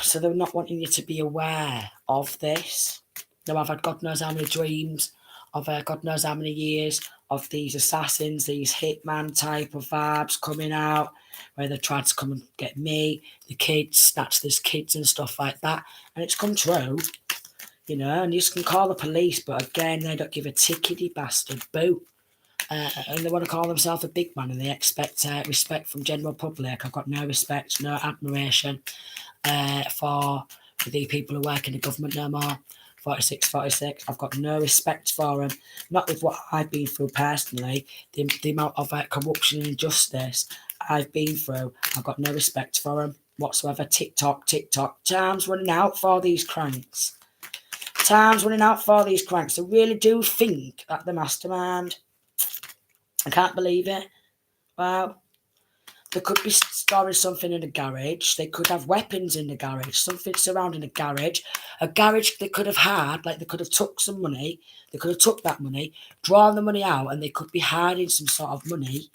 So they're not wanting you to be aware of this. Now, I've had God knows how many dreams of God knows how many years of these assassins, these hitman type of vibes coming out, where they tried to come and get me, the kids, snatch these kids and stuff like that. And it's come true, you know, and you can call the police, but again, they don't give a tickety bastard boot. And they want to call themselves a big man and they expect respect from general public. I've got no respect, no admiration for the people who work in the government no more. 46. I've got no respect for them. Not with what I've been through personally. The amount of corruption and injustice I've been through. I've got no respect for them whatsoever. TikTok. Time's running out for these cranks. Time's running out for these cranks. I really do think that the mastermind. I can't believe it. Wow. They could be storing something in the garage. They could have weapons in the garage. Something surrounding the garage. A garage they could have had, like they could have took some money. They could have took that money, drawn the money out, and they could be hiding some sort of money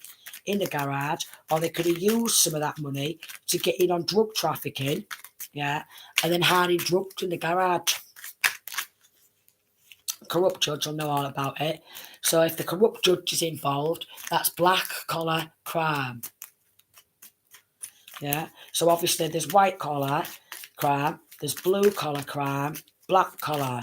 in the garage. Or they could have used some of that money to get in on drug trafficking. Yeah. And then hiding drugs in the garage. Corrupt judge will know all about it. So if the corrupt judge is involved, that's black collar crime. Yeah, so obviously there's white collar crime, there's blue collar crime, black collar.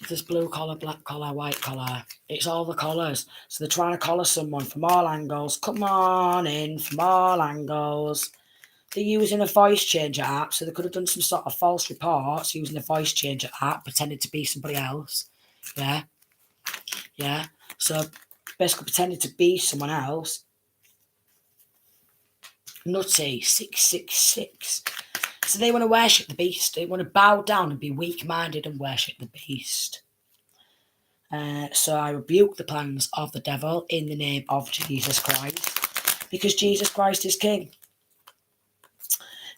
There's blue collar, black collar, white collar. It's all the colours. So they're trying to collar someone from all angles. Come on in from all angles. They're using a voice changer app, so they could have done some sort of false reports using a voice changer app, pretending to be somebody else. Yeah. So basically pretending to be someone else. Nutty, 666. So they want to worship the beast. They want to bow down and be weak-minded and worship the beast. So I rebuke the plans of the devil in the name of Jesus Christ, because Jesus Christ is King.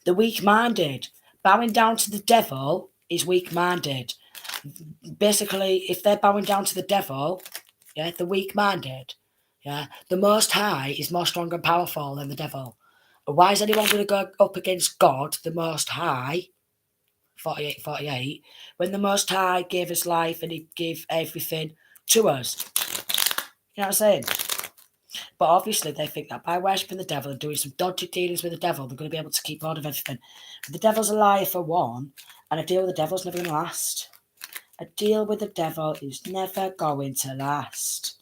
The weak-minded, bowing down to the devil is weak-minded. Basically, if they're bowing down to the devil, yeah, the weak-minded, yeah, the Most High is more strong and powerful than the devil. Why is anyone going to go up against God, the Most High, 48, when the Most High gave us life and he gave everything to us? You know what I'm saying? But obviously they think that by worshipping the devil and doing some dodgy dealings with the devil, they're going to be able to keep hold of everything. But the devil's a liar for one, and a deal with the devil's never going to last. A deal with the devil is never going to last.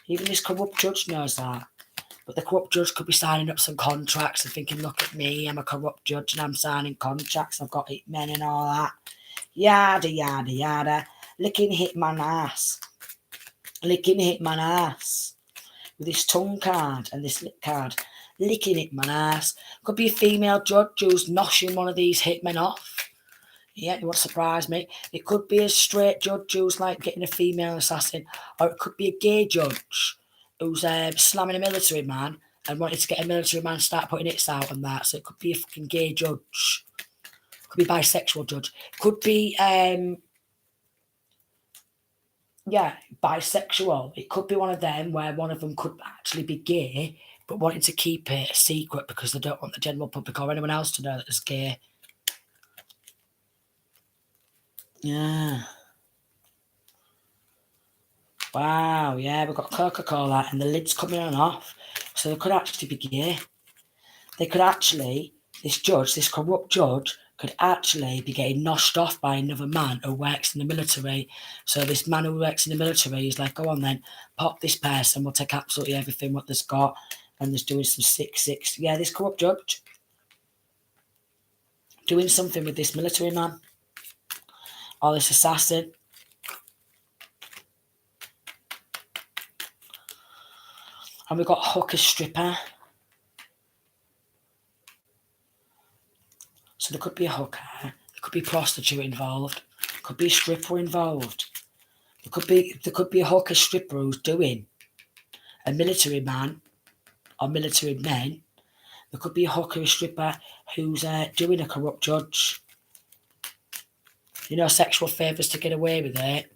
Even this corrupt judge knows that. But the corrupt judge could be signing up some contracts and thinking, look at me, I'm a corrupt judge and I'm signing contracts, I've got hitmen and all that. Yada, yada, yada. Licking hitman ass. Licking hitman ass. With this tongue card and this lip card. Licking hitman ass. Could be a female judge who's noshing one of these hitmen off. Yeah, it won't surprise me. It could be a straight judge who's like getting a female assassin. Or it could be a gay judge who's slamming a military man and wanted to get a military man to start putting hits out and that. So it could be a fucking gay judge. Could be bisexual judge. Could be Yeah, bisexual. It could be one of them where one of them could actually be gay, but wanting to keep it a secret because they don't want the general public or anyone else to know that it's gay. Yeah. Wow, yeah, we've got Coca-Cola and the lid's coming on and off. So they could actually be gay. They could actually, this judge, this corrupt judge, could actually be getting noshed off by another man who works in the military. So this man who works in the military is like, go on then, pop this person, we'll take absolutely everything what there's got. And there's doing some 6-6. Yeah, this corrupt judge doing something with this military man or this assassin. And we've got hooker stripper. So there could be a hooker, there could be a prostitute involved, there could be a stripper involved. There could be a hooker stripper who's doing a military man or military men. There could be a hooker stripper who's doing a corrupt judge. You know, sexual favours to get away with it.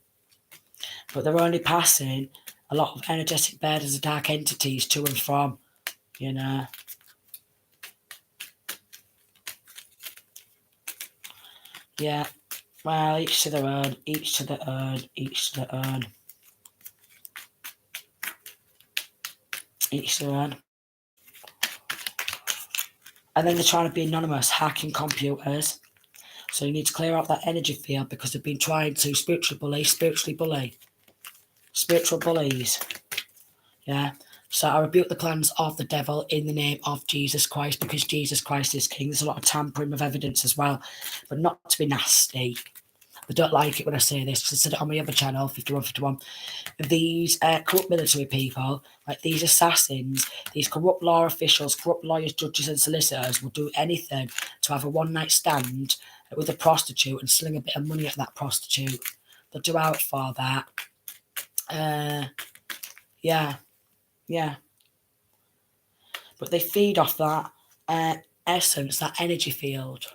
But they're only passing a lot of energetic burdens of dark entities to and from, you know. Yeah, well, each to their own, each to their own, each to their own. Each to their own. And then they're trying to be anonymous, hacking computers. So you need to clear out that energy field because they've been trying to spiritually bully. Spiritual bullies. Yeah. So I rebuke the plans of the devil in the name of Jesus Christ because Jesus Christ is king. There's a lot of tampering of evidence as well, but not to be nasty. They don't like it when I say this because I said it on my other channel, 5151. These corrupt military people, like these assassins, these corrupt law officials, corrupt lawyers, judges and solicitors will do anything to have a one-night stand with a prostitute and sling a bit of money at that prostitute. They'll do out for that. Yeah. But they feed off that essence, that energy field.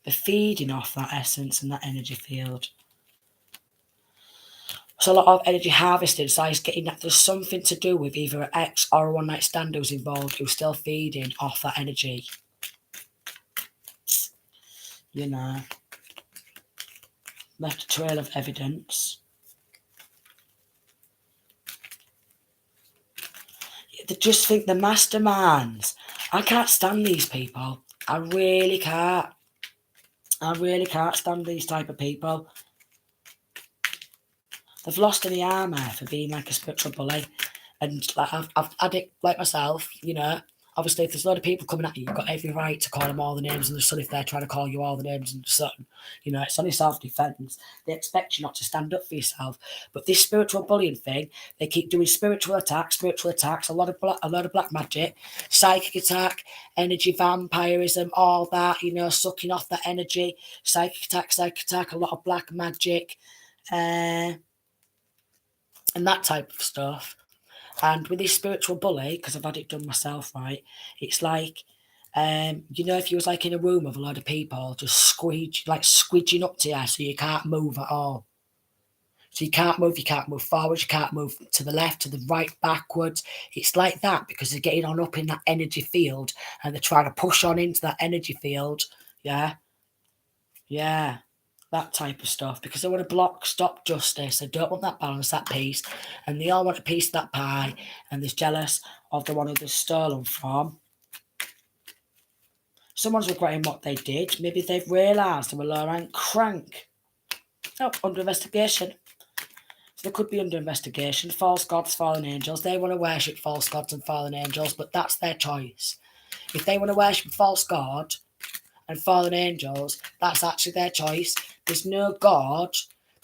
They're feeding off that essence and that energy field. So a lot of energy harvesting, so it's getting that there's something to do with either an ex or a one-night stand who's involved, who's still feeding off that energy. You know. Left a trail of evidence. They just think the masterminds. I can't stand these people. I really can't. I really can't stand these type of people. They've lost any armour for being like a spiritual bully. And like I've had it like myself, you know. Obviously, if there's a lot of people coming at you, you've got every right to call them all the names in the sun if they're trying to call you all the names in the sun. You know, it's only self-defence. They expect you not to stand up for yourself. But this spiritual bullying thing, they keep doing spiritual attacks, a lot of black magic, psychic attack, energy vampirism, all that, you know, sucking off that energy, psychic attack, a lot of black magic, and that type of stuff. And with this spiritual bully, because I've had it done myself, right, it's like, you know, if you was like in a room with a load of people just squidging up to you so you can't move at all. So you can't move forwards, you can't move to the left, to the right, backwards. It's like that because they're getting on up in that energy field and they're trying to push on into that energy field. Yeah. That type of stuff, because they want to stop justice. They don't want that balance, that peace, and they all want a piece of that pie, and they're jealous of the one who they've stolen from. Someone's regretting what they did. Maybe they've realised they were low rank crank. Oh, under investigation. So they could be under investigation. False gods, fallen angels. They want to worship false gods and fallen angels, but that's their choice. If they want to worship false god and fallen angels, that's actually their choice. There's no God,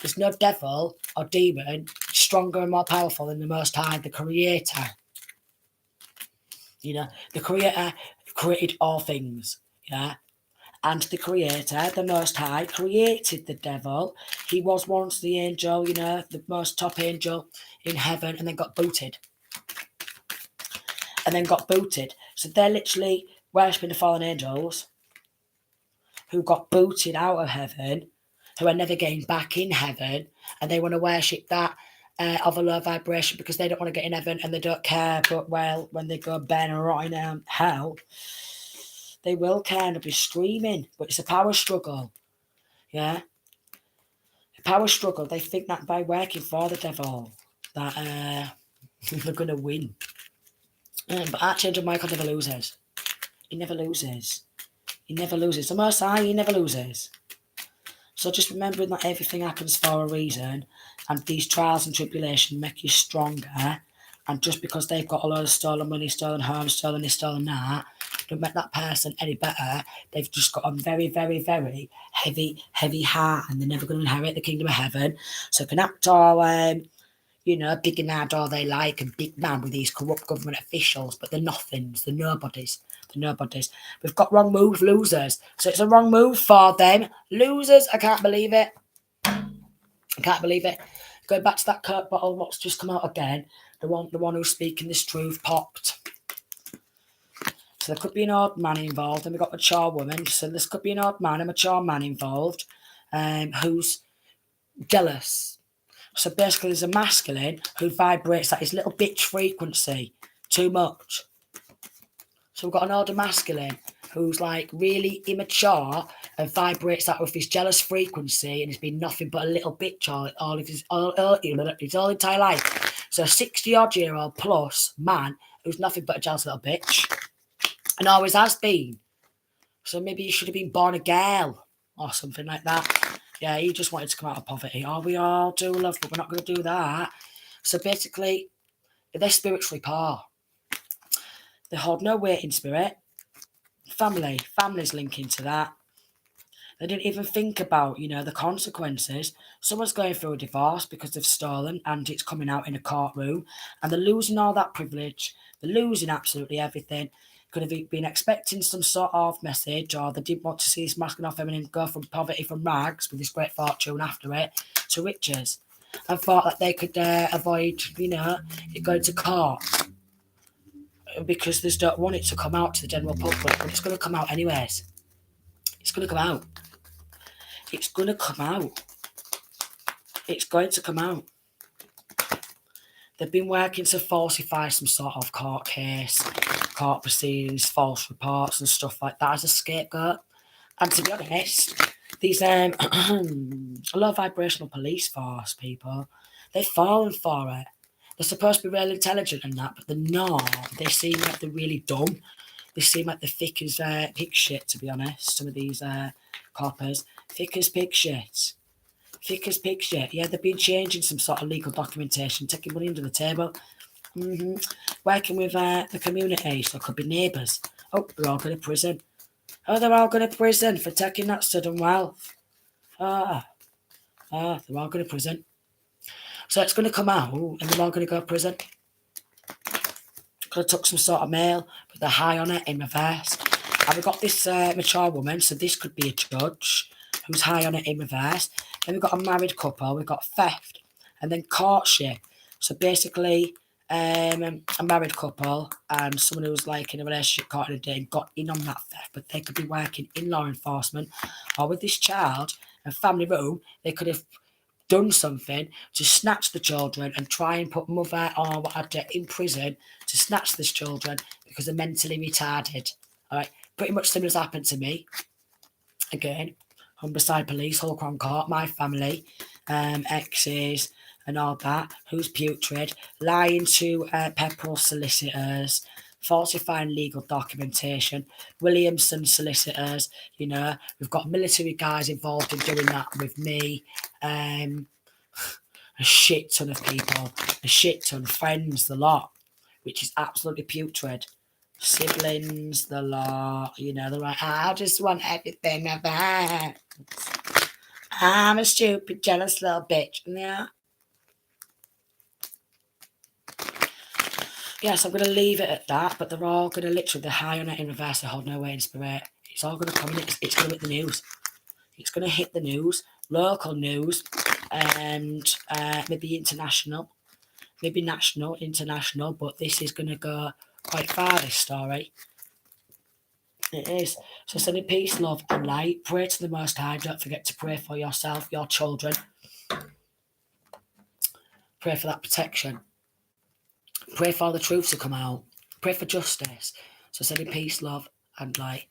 there's no devil or demon stronger and more powerful than the Most High, the Creator. You know, the Creator created all things, yeah? And the Creator, the Most High, created the devil. He was once the angel, you know, the most top angel in heaven, and then got booted. So they're literally worshipping the fallen angels who got booted out of heaven, who are never getting back in heaven, and they want to worship that of a low vibration because they don't want to get in heaven and they don't care. But, well, when they go burn or rot in hell, they will kind of be screaming. But it's a power struggle. Yeah? A power struggle. They think that by working for the devil, that they're going to win. But Archangel Michael never loses. He never loses. He never loses. The Most High, he never loses. So just remembering that everything happens for a reason, and these trials and tribulations make you stronger, and just because they've got a lot of stolen money, stolen home, stolen this, stolen that, don't make that person any better. They've just got a very, very, very heavy, heavy heart, and they're never going to inherit the kingdom of heaven. So can act all, big and hard all they like, and big man with these corrupt government officials, but they're nothings, they're nobodies. The nobodies. We've got wrong move, losers. So it's a wrong move for them. Losers. I can't believe it. I can't believe it. Going back to that Kirk bottle, what's just come out again. The one who's speaking this truth popped. So there could be an odd man involved, and we've got a mature woman. So this could be an odd man, a mature man involved, who's jealous. So basically there's a masculine who vibrates at his little bitch frequency too much. So we've got an older masculine who's like really immature and vibrates that with his jealous frequency, and has been nothing but a little bitch all his entire life. So a 60-odd-year-old plus man who's nothing but a jealous little bitch, and always has been. So maybe he should have been born a girl or something like that. Yeah, he just wanted to come out of poverty. Oh, we all do, love, but we're not going to do that. So basically, they're spiritually poor. They hold no weight in spirit. Family's linking to that. They didn't even think about, the consequences. Someone's going through a divorce because they've stolen and it's coming out in a courtroom, and they're losing all that privilege. They're losing absolutely everything. Could have been expecting some sort of message, or they didn't want to see this masculine or feminine go from poverty, from rags, with this great fortune after it, to riches, and thought that they could avoid, it going to court, because they don't want it to come out to the general public, but it's going to come out anyways. It's going to come out. It's going to come out. It's going to come out. They've been working to falsify some sort of court case, court proceedings, false reports and stuff like that as a scapegoat. And to be honest, these low vibrational police force people, they've fallen for it. They're supposed to be really intelligent and that, but they're not. They seem like they're really dumb. They seem like they're thick as pig shit, to be honest. Some of these coppers, thick as pig shit. Thick as pig shit. Yeah, they've been changing some sort of legal documentation, taking money under the table. Working with the community, so it could be neighbours. Oh, they're all going to prison. Oh, they're all going to prison for taking that sudden wealth. They're all going to prison. So it's going to come out, and they're all going to go to prison. Could have took some sort of mail, but they're high on it in reverse. And we've got this mature woman, so this could be a judge who's high on it in reverse. Then we've got a married couple, we've got theft, and then courtship. So basically, a married couple and someone who was like in a relationship caught in a day got in on that theft, but they could be working in law enforcement or with this child and family room. They could have done something to snatch the children and try and put mother or whatever in prison to snatch these children because they're mentally retarded. All right, pretty much similar has happened to me. Again, Humberside Police, Hull Crown Court, my family, exes and all that, who's putrid, lying to Pepperell solicitors, falsifying legal documentation, Williamson solicitors, we've got military guys involved in doing that with me, a shit ton of people, a shit ton of friends, the lot, which is absolutely putrid. Siblings, the lot, they're like, I just want everything of that. I'm a stupid, jealous little bitch. Yes, I'm going to leave it at that, but they're all going to literally, they're high on it in reverse, they hold no weight in spirit. It's all going to come in, it's going to hit the news. It's going to hit the news, local news, and maybe international, maybe national, international, but this is going to go quite far, this story. It is. So sending peace, love and light. Pray to the Most High. Don't forget to pray for yourself, your children. Pray for that protection. Pray for all the truth to come out. Pray for justice. So sending peace, love, and light.